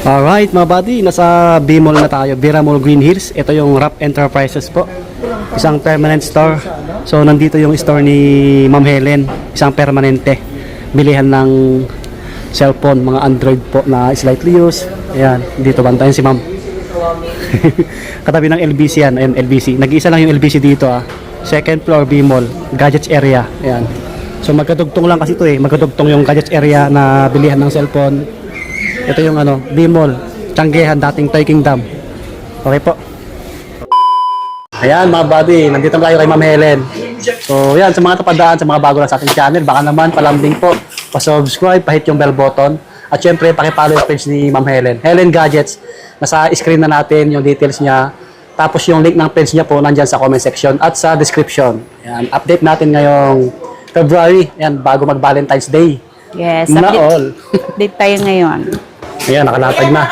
Alright mga buddy, nasa B-Mall na tayo, Vera Mall Green Hills. Ito yung Rap Enterprises po, isang permanent store. So nandito yung store ni Ma'am Helen, isang permanente. Bilihan ng cellphone, mga Android po na slightly used. Ayan, dito bantayan si Ma'am. Katabi ng LBC yan, ayan LBC. Nag-iisa lang yung LBC dito Second floor B-Mall, gadgets area. Ayan. So magkadugtong lang kasi ito magkadugtong yung gadgets area na bilihan ng cellphone. Ito yung B-Mall, Tianggehan, dating Toy Kingdom. Okay po. Ayan mga buddy, nandito tayo kay Ma'am Helen. So yan, sa mga tapadaan, sa mga bago lang sa ating channel, baka naman palambing po, pa-subscribe, pahit yung bell button. At syempre, pakipollow yung page ni Ma'am Helen. Helen Gadgets, nasa screen na natin yung details niya. Tapos yung link ng page niya po, nandyan sa comment section at sa description. Ayan, update natin ngayong February, ayan, bago mag-Valentine's Day. Yes, Na all. update tayo ngayon. Ayan, nakalatag na.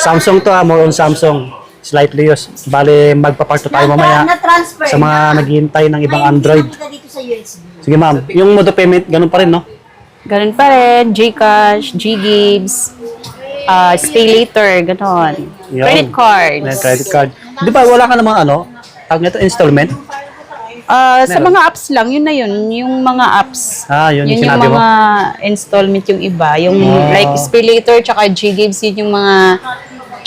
Samsung to more on Samsung. Slightly used. Bale, magpaparto tayo mamaya sa mga naghihintay ng ibang Android. Sige ma'am, yung mode of payment, ganun pa rin, no? Ganun pa rin, GCash, GGives, Stay Later, ganon. Yun. Credit cards. Ayan, credit card. Di ba, wala ka namang tag nito, installment? Sa mga apps lang, yun na yun. Yung mga apps. Yun yung Yun yung sinabi mo. mga installment yung iba. Yung like Stay Later, tsaka GGives, yun yung mga,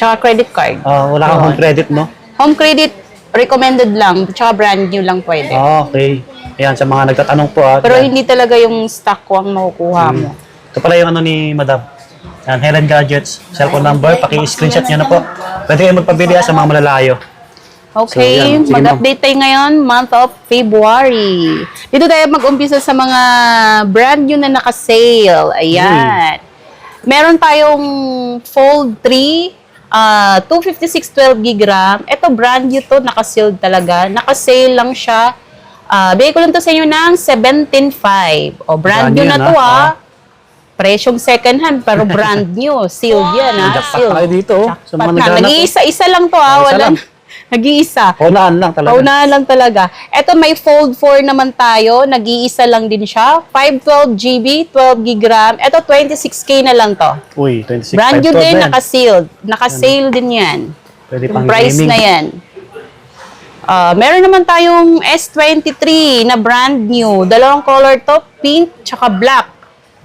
tsaka credit card. Wala kang home credit, no? Home credit, recommended lang, tsaka brand new lang pwede. Okay. Ayan, sa mga nagtatanong po. Pero hindi talaga yung stock ko ang makukuha mo. Ito pala yung ni Madam. Ayan, Helen Gadgets. Cellphone number, paki-screenshot nyo na po. Pwede kayo magpabili sa mga malalayo. Okay, So, yan. Sige, mag-update tayo ngayon, month of February. Dito tayo mag-umpisa sa mga brand new na naka-sale. Ayan. Meron tayong Fold 3, 256 12GB RAM. Ito brand new to, naka-sale talaga. Naka-sale lang siya. Bigay ko lang to sa inyo ng 17.5. Brand new na to Presyong second hand, pero brand new. Sealed yan Jackpot Sealed. tayo dito. Sa mga naghanap. Nag-iisa-isa lang to Wala lang. Nag-iisa. Paunahan lang talaga. Paunahan lang talaga. Ito may Fold 4 naman tayo. Nag-iisa lang din siya. 512GB, 12GB RAM. Ito 26K na lang to. Uy, 26. Brand new 512 din, na yan. naka-sealed. Naka-sale din yan. Pwede Yung pang price gaming. na yan. Meron naman tayong S23 na brand new. Dalawang color to, pink tsaka black.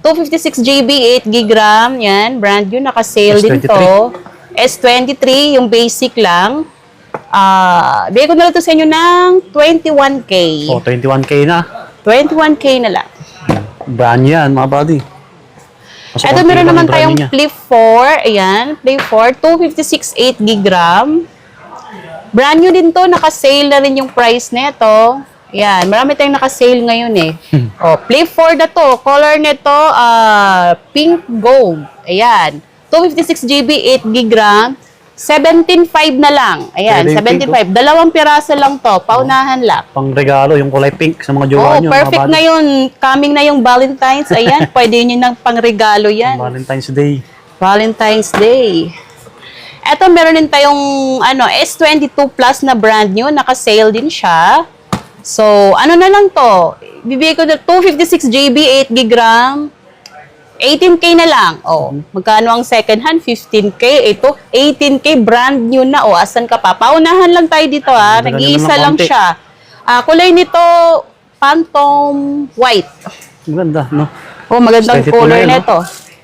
256GB, 8GB RAM. Yan, brand new. Naka-sale din to. S23, yung basic lang. Bigay ko na lang ito sa inyo ng 21K. 21K na. 21K na lang. Brand yan, mga buddy. Ito meron naman tayong Flip 4. Ayan, Flip 4. 256 8GB RAM. Brand new din to. Naka-sale na rin yung price nito. Ayan, marami tayong naka-sale ngayon Flip 4 na to. Color nito, pink gold. Ayan. 256GB 8GB RAM. 17.5 na lang. Ayan, 17.5. Dalawang piraso lang to. Paunahan lang. Pang regalo, yung kulay pink sa mga jowa nyo. Perfect na yun. Coming na yung Valentine's. Ayan, pwede nyo ng pang-regalo yan. Valentine's Day. Valentine's Day. Eto, meron din tayong S22 Plus na brand new. Naka-sale din siya. So, ano na lang to? Bibigay ko na 256GB, 8GB RAM. 18K na lang. Magkano ang second hand? 15K. Ito, 18K. Brand new na. Asan ka pa? Paunahan lang tayo dito Nag-iisa lang siya. Kulay nito, Phantom White. Maganda, no? Magandang 22 color na yan, nito.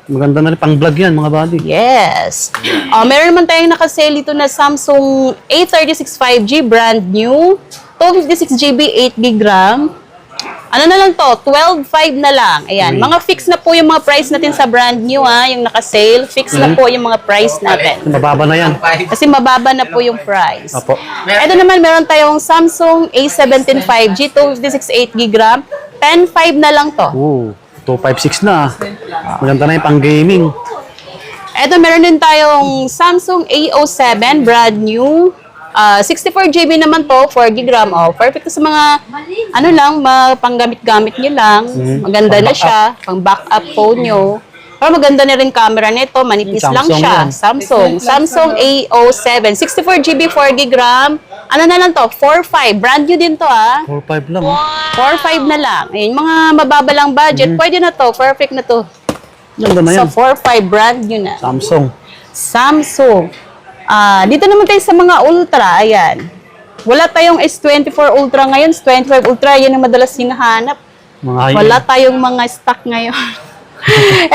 Maganda na rin. Pang-vlog yan, mga buddy. Yes. Meron naman tayong nakasale dito na Samsung A36 5G. Brand new. 256GB, 8GB RAM. Ano na lang to? 12.5 na lang. Ayan. Mga fix na po yung mga price natin sa brand new Yung naka-sale. Fix na po yung mga price natin. Mababa na yan. Kasi mababa na po yung price. Opo. Ito naman, meron tayong Samsung A17 5G, 256 8GB RAM. 10.5 na lang to. 256 na. Maganda na yung pang-gaming. Ito, meron din tayong Samsung A07, brand new. 64GB naman to, 4GB RAM. Perfect sa mga, panggamit-gamit nyo lang. Maganda na siya, pang backup phone nyo. Pero maganda na rin camera nito, manipis lang siya. Yan. Samsung A07, 64GB, 4GB RAM. Ano na lang to, 4.5. Brand new din to 4.5 lang. 4.5 na lang. Ayun, mga mababalang budget, pwede na to, perfect na to. Ganda na yan. So, 4.5 brand new na. Samsung. Samsung. Dito naman tayo sa mga Ultra. Ayan. Wala tayong S24 Ultra ngayon. S25 Ultra, yan ang madalas hinahanap. Mga high-end. Wala tayong mga stock ngayon.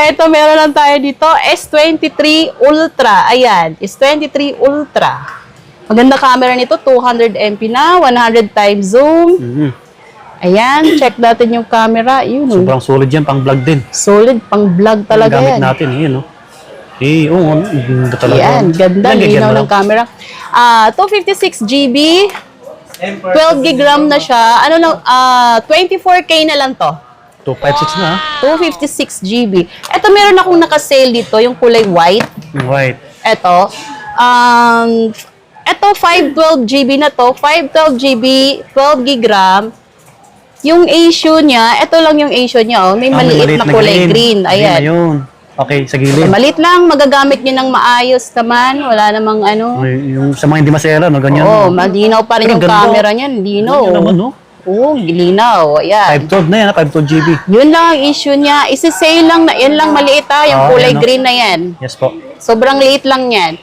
Eto, meron lang tayo dito. S23 Ultra. Ayan. S23 Ultra. Maganda camera nito. 200 MP na. 100 times zoom. Ayan. Check natin yung camera. Yun. Sobrang solid yan, pang vlog din. Solid. Pang vlog talaga Gamit yan. natin, yun, no? Oo, ganda talaga. Yan. Ganda. Ilang gig yan, Linaw madam? ng camera. 256 GB. 12 gig RAM na siya. 24K na lang to. 256 na, ha? 256 GB. Ito, meron akong naka-sale dito, yung kulay white. White. Ito. Ito, 512 GB na to. 512 GB, 12 gig RAM. Yung issue niya, ito lang yung issue niya, oh. May maliit na kulay green. Ayan. Ayun. Okay, sa gilid. Maliit lang, magagamit niyo ng maayos naman. Wala namang ano. Yung sa mga hindi masela, no? Ganyan. Oo, no? malinaw pa rin Pero yung ganda. camera niyan. Linaw. Ganyan naman, no? Oo, linaw. Ayan. 512 na yan, ha? 512 GB. Yun lang ang issue niya. Isi-sale lang na, yan lang maliit ha, yung kulay ayan, no? green na yan. Yes po. Sobrang liit lang yan.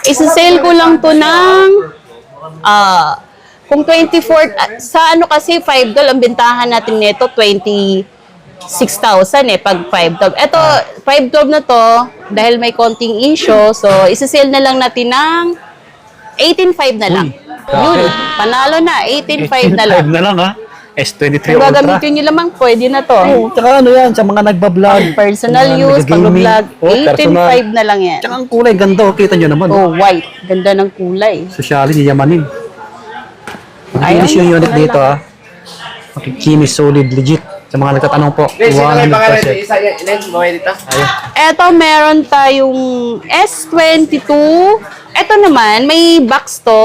Isi-sale ko lang to ng, kung 24, sa ano kasi 5 doll, ang bintahan natin nito, 26,000 pag 512. Ito, 512 na to, dahil may konting issue, so isi-sale na lang natin ng 18,500 na lang. Yun, panalo na, 18,500 na lang. 18.5 na lang, ha? S23 Kung Ultra. gagamitin nyo lamang, pwede na to. Oo, tsaka ano yan, sa mga nagbablog. Personal mga use, nag-gaming. pag-vlog, Personal. 18,500 na lang yan. Tsaka ang kulay, ganda. Oh, kita nyo naman. Oh, white. Ganda ng kulay. Socially, yayamanin. Ayun. Makikinis yung unit dito, ha? Makikinis, solid, legit. Sa mga nagtatanong po, 100%. Eto, meron tayong S22. Eto naman, may box to.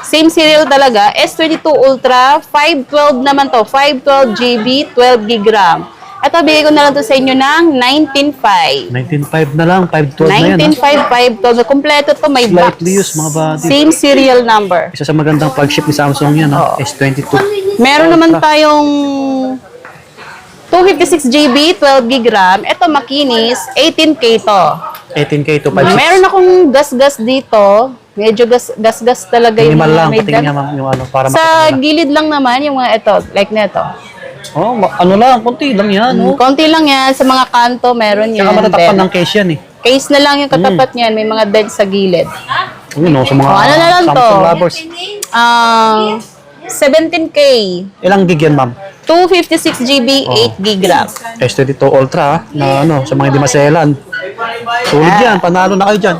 Same serial talaga. S22 Ultra, 512 naman to. 512 GB, 12 gig RAM. Eto, bigay ko na lang to sa inyo ng 19,500. 19.5 na lang, 512 na yan, ha? 19,500, 512. Kompleto to, may box. Slightly used, mga buddy. Same serial number. Isa sa magandang flagship ni Samsung yan, ha? S22. Meron naman tayong 256 GB, 12 gig RAM. Ito, makinis, 18K to. 18K to 5.6. Meron akong gas-gas dito. Medyo gas-gas talaga yung Minimal lang, may patingin niya, ma'am, yung ano, para Sa makita nila. gilid lang naman, yung mga ito, like neto. Oh, ano lang, konti lang yan, oh. Konti lang yan. Sa mga kanto, meron yan. Tsaka matatakpan Then, ng case yan, eh. case na lang yung katapat niyan. May mga dead sa gilid. Yun, oh, sa mga ano na lang to? Samsung lovers. 17K. Ilang gig yan, ma'am? 256 GB, 8 gig RAM. S22 Ultra, ha? Na ano, sa mga hindi maselan. Solid yan, panalo na kayo dyan.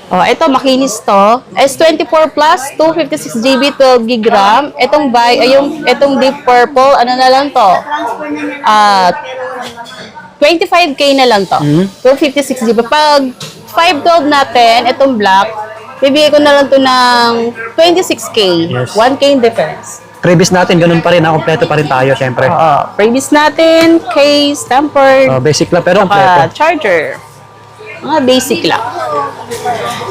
Oh, ito makinis to. S24 Plus, 256 GB, 12 gig RAM. Itong deep purple, ano na lang to? 25K na lang to. 256 GB. Pag 512 natin, itong black, bibigay ko na lang to ng 26K. Yes. 1K in difference. Previous natin, ganun pa rin, ha? Kompleto pa rin tayo, syempre. Previous natin, case, tempered, Basic lang, pero kompleto. charger. Mga basic lang.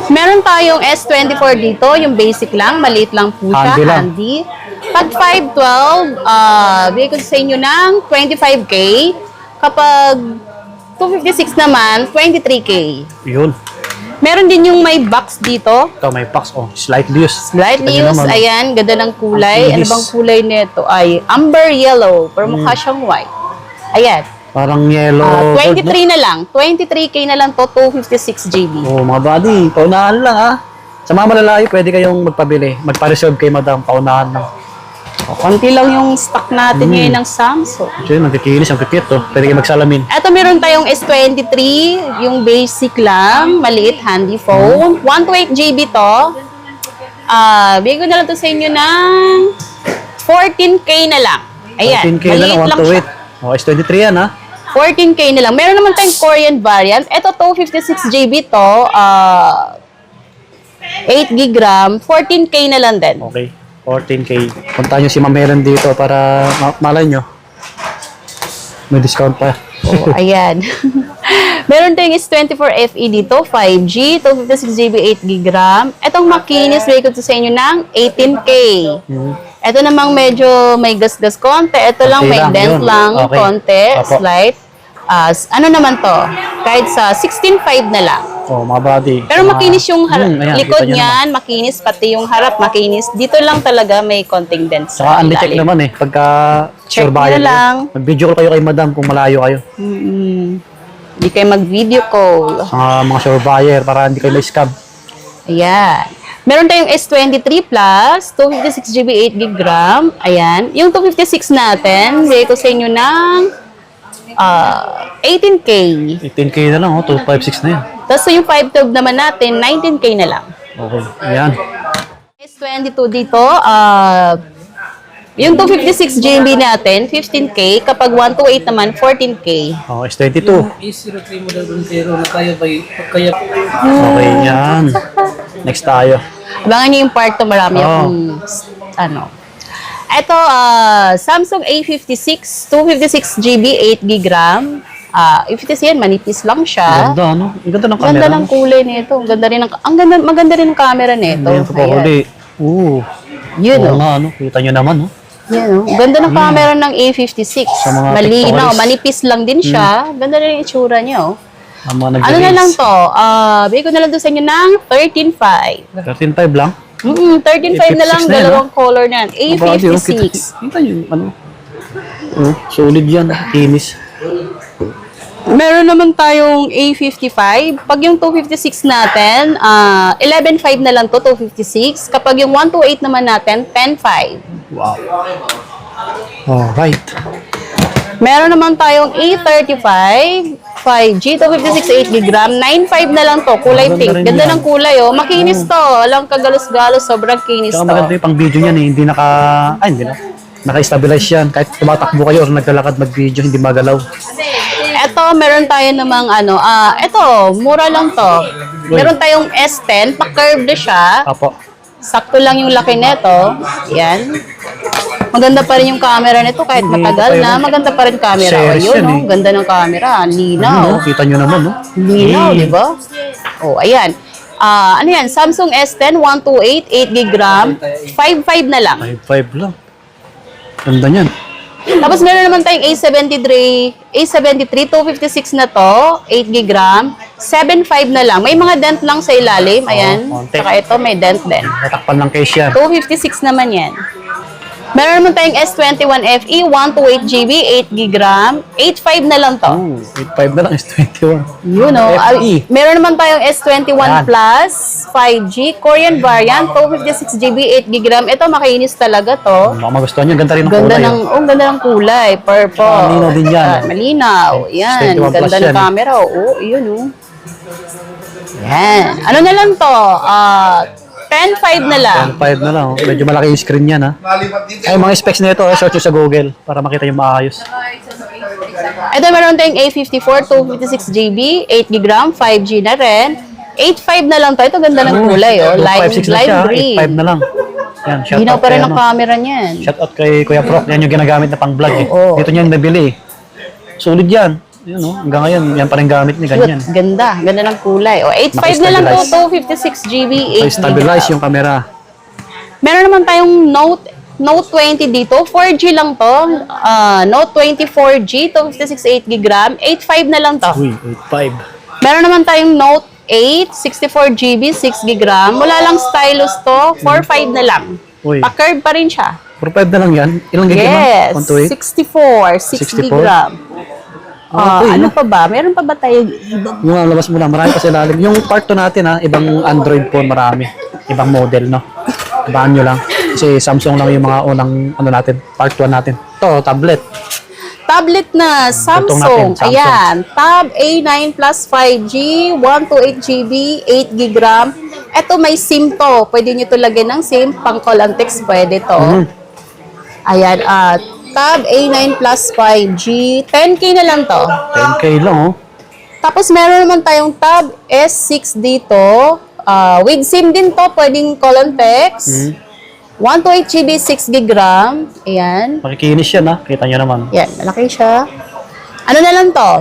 Meron tayong S24 dito, yung basic lang, maliit lang po siya, Handy lang. handy. Pag 512, bigay ko sa inyo ng 25K. Kapag 256 naman, 23K. Yun. Meron din yung may box dito. Ito, may box, oh. Slightly used. Slightly Ito used, naman. ayan, ganda ng kulay. Ang Ano linis. bang kulay nito? Ay, amber yellow, pero mukha siyang white. Ayan. Parang yellow. gold, 23 na lang. 23K na lang to, 256 GB. no? Oh, mga buddy, paunahan lang, ha? Sa mga malalayo, pwede kayong magpabili. Magpa-reserve kay madam, paunahan lang. Konti lang yung stock natin ngayon ng Samsung. Actually, magkikinis, ang kikit, oh. Pwede kayo magsalamin. Eto, meron tayong S23, yung basic lang, maliit, handy phone. 128 GB to. Bigay ko na lang to sa inyo ng 14K na lang. Ayan, 14K na lang, maliit lang siya. 128. Oh, S23 yan, ha? 14K na lang. Meron naman tayong Korean variant. Ito, 256 GB to. 8 gig RAM. 14K na lang din. Okay. 14K. Punta nyo si Ma'am Helen dito para malay nyo. May discount pa. Oh, ayan. Meron tayong S24 FE dito, 5G, 256 GB, 8 GB RAM. Itong makinis, bigay ko to sa inyo ng 18K. Ito namang medyo may gas-gas konti. Ito lang, Okay may lang, dent yun. lang, Okay. konti, Opo. slight. Ano naman to? Kahit sa 16.5 na lang. Oh, mga body. Pero makinis yung ayan, likod kita nyo niyan, makinis, pati yung harap makinis. Dito lang talaga may konting dents Saka sa undetect ilalim. naman eh. Pagka Check sure buyer nyo lang. Mag-video call kayo kay madam kung malayo kayo. Hindi kayo mag-video call. Sa mga sure buyer para hindi kayo may scam. Ayan. Meron tayong S23 Plus, 256GB, 8GB RAM. Ayan. Yung 256 natin, bigay ko sa inyo ng 18K. 18K na lang, 256 na yan. Tapos yung 512 naman natin, 19K na lang. Okay, ayan. S22 dito, yung 256GB natin, 15K. Kapag 128 naman, 14K. Oh, S22. A03 mo daw dun zero na kaya ba kaya Okay, yan. Next tayo. Abangan niyo yung part to, marami Oo. akong, ano. Ito, Samsung A56, 256GB, 8GB RAM. A56 yan, manipis lang siya. Ganda, ano? Ang ganda ng camera. Ganda ng kulay nito. Ang ganda rin ng, maganda rin ng camera nito. Ayan, kapakuli. Yun, Oo oh. nga, ano? Kita nyo naman, no? Yan, oh. Ganda ng camera ng A56. Sa mga Malinaw, TikTokers. manipis lang din siya. Ganda rin yung itsura niya, oh. Ang mga Ano na lang to? Bigay ko na lang to sa inyo ng 13.5. 13.5 lang. 13.5 na lang, A56 na yan, dalawang color na yan. Ang body, oh, A56. Kita nyo, ano? Oh, solid yan. Kinis. Meron naman tayong A55. Pag yung 256 natin, 11.5 na lang to, 256. Kapag yung 128 naman natin, 10.5. Wow. Alright. Meron naman tayong A35, 5G, 256, 8GB RAM, 9.5 na lang to, kulay Maganda pink. rin Ganda yan. ng kulay, oh. Makinis to. Walang kagalos-galos, sobrang kinis Saka to. maganda yung pang video niyan eh. Hindi hindi na. Naka-stabilize yan. Kahit tumatakbo kayo or naglalakad mag-video, hindi magalaw. Eto, meron tayo namang ano, eto, mura lang to. Meron tayong S10, pa-curved na siya. Apo. Sakto lang yung laki nito. Yan. Maganda pa rin yung camera nito kahit Hindi, matagal ito pa na. yun. Maganda pa rin camera. Series Ayun, yan, no? eh. Ganda ng camera. Ang linaw. Ano, kita nyo naman, no? Linaw, di ba? Oh, ayan. Ano yan? Samsung S10, 128, 8GB RAM, 5.5 na lang. 5.5 lang. Ganda niyan. Tapos meron naman tayong A73, 256 na to, 8GB RAM, 7.5 na lang. May mga dent lang sa ilalim, ayan. konti. Saka ito, may dent din. Natakpan ng case yan. 256 naman yan. Meron naman tayong S21 FE, 128GB, 8GB RAM, 8.5 na lang to. 8.5 na lang is 21. You know, FE. meron naman tayong S21 Yan. Plus, 5G, Korean variant, 256GB, 8GB RAM. Ito, makinis talaga to. Baka magustuhan nyo. Ganda rin ng Ganda kulay. ng, ganda ng kulay, purple. Malinaw din yan. Malinaw, yan. 21 plus Ganda ng yan. camera, oh, yun, oh. Yan. Ano na lang to? 10.5 na lang. 10.5 na lang. Medyo malaki yung screen yan, ha? Ay, mga specs nito, search nyo sa Google para makita yung maayos. Ito, meron tayong A54, 256GB, 8GB RAM, 5G na rin. 8.5 na lang to. Ito, ganda ng kulay, oh. Lime 256 na siya, green. 8.5 na lang. Yan, shout Ginaw out pa rin kay, ang ano, camera niyan. shout out kay Kuya Proc. Yan yung ginagamit na pang vlog, eh. Oo. Dito niya yung nabili, eh. Solid yan. Yan, oh. Hanggang ngayon, yan pa rin gamit niya, ganyan. Cute. Ganda. Ganda ng kulay. O, 8.5 na lang to. 256GB, 8GB. Stabilize yung camera. Meron naman tayong Note 20 dito. 4G lang to. Note 20 4G, 256, 8GB RAM. 8.5 na lang to. Uy, 8.5. Meron naman tayong Note 8, 64GB, 6GB RAM. Wala lang stylus to. 4.5 na lang. Uy. Pa-curve pa rin siya. 4.5 na lang yan. Ilang gig Yes. naman? 128? 64, 6GB 64? RAM. Okay, Ano no? pa ba? Meron pa ba tayo? Yung labas mo lang, marami pa sa ilalim. Yung part 2 natin, ha, ibang Android phone, marami. Ibang model, no? Abaan nyo lang. Kasi Samsung lang yung mga unang, ano natin, part 1 natin. Ito, tablet. Tablet na Samsung. natin, Samsung. Ayan. Tab A9 Plus 5G, 128GB, 8GB RAM. Ito may SIM to. Pwede nyo to lagyan ng SIM. Pang call and text pwede to. Ayan. Tab A9 Plus 5G. 10K na lang to. 10K lang, oh. Tapos meron naman tayong Tab S6 dito. With SIM din to. Pwedeng call and text. 128GB, 6GB RAM. Ayan. Makikinis yan, ha. Kita nyo naman. Yan, malaki siya. Ano na lang to?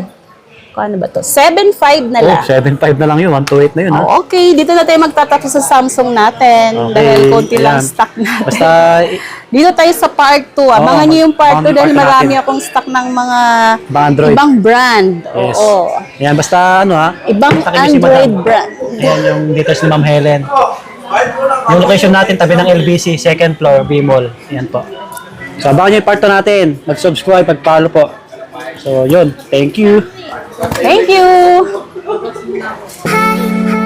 Ano ba to? 7.5 na Oh, lang. 7.5 na lang yun. 128 na yun, ha. Oh, okay, dito na tayo magtatapos sa Samsung natin. Okay, Dahil konti lang ayan. stock natin. Basta, Dito tayo sa part 2. Abangan nyo yung part 2 abangan yung dahil part two marami natin. akong stock ng mga Mga Android. ibang brand. Yes. Oo. Ayan, basta ano ha. Ibang kontakin niyo si Android Madam. brand. Ayan yung details ni Ma'am Helen. Yung location natin, tabi ng LBC, second floor, B-Mall. Ayan po. So, abangan nyo yung part 2 natin. Mag-subscribe, pag-follow po. So, yun. Thank you. Thank you! Hey,